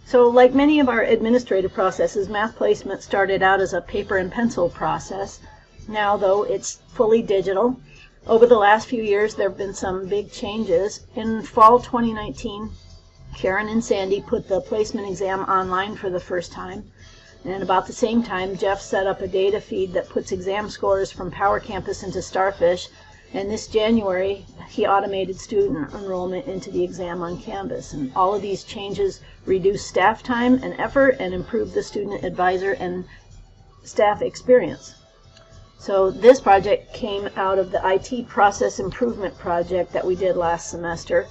So like many of our administrative processes, math placement started out as a paper and pencil process. Now, though, it's fully digital. Over the last few years, there have been some big changes. In fall 2019, Karen and Sandy put the placement exam online for the first time. And about the same time, Jeff set up a data feed that puts exam scores from PowerCampus into Starfish. And this January, he automated student enrollment into the exam on Canvas. And all of these changes reduce staff time and effort and improve the student advisor and staff experience. So this project came out of the IT process improvement project that we did last semester.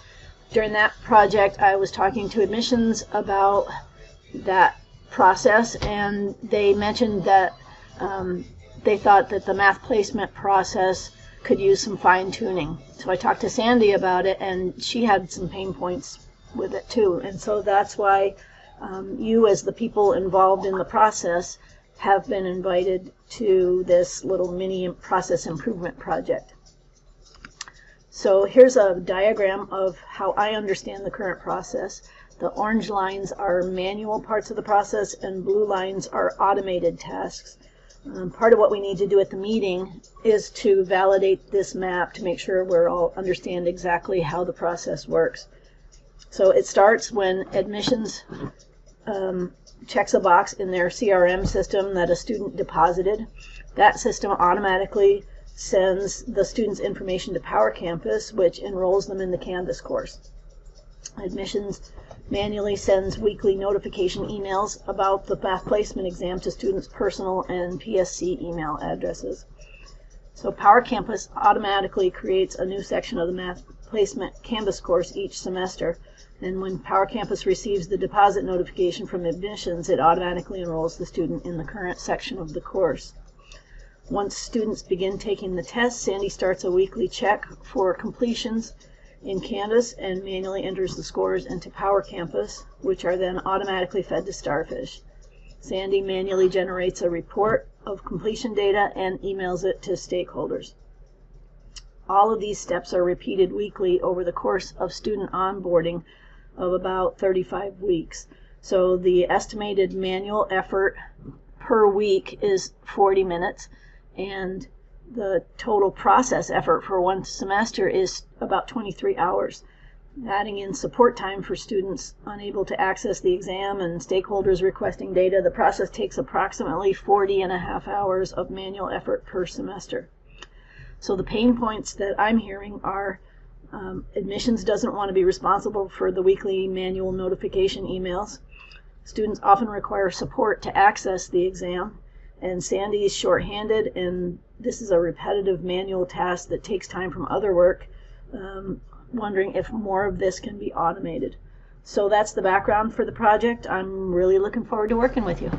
During that project, I was talking to admissions about that process, and they mentioned that they thought that the math placement process could use some fine-tuning. So I talked to Sandy about it, and she had some pain points with it too. And so that's why you, as the people involved in the process, have been invited to this little mini process improvement project. So here's a diagram of how I understand the current process. The orange lines are manual parts of the process, and blue lines are automated tasks. Part of what we need to do at the meeting is to validate this map to make sure we all understand exactly how the process works. So it starts when admissions checks a box in their CRM system that a student deposited. That system automatically sends the student's information to PowerCampus, which enrolls them in the Canvas course. Admissions manually sends weekly notification emails about the math placement exam to students' personal and PSC email addresses. So PowerCampus automatically creates a new section of the math placement Canvas course each semester. And when PowerCampus receives the deposit notification from admissions, it automatically enrolls the student in the current section of the course. Once students begin taking the test, Sandy starts a weekly check for completions in Canvas and manually enters the scores into PowerCampus, which are then automatically fed to Starfish. Sandy manually generates a report of completion data and emails it to stakeholders. All of these steps are repeated weekly over the course of student onboarding of about 35 weeks. So the estimated manual effort per week is 40 minutes, and the total process effort for one semester is about 23 hours. Adding in support time for students unable to access the exam and stakeholders requesting data, the process takes approximately 40.5 hours of manual effort per semester. So the pain points that I'm hearing are admissions doesn't want to be responsible for the weekly manual notification emails. Students often require support to access the exam, and Sandy is shorthanded, and this is a repetitive manual task that takes time from other work. Wondering if more of this can be automated. So that's the background for the project. I'm really looking forward to working with you.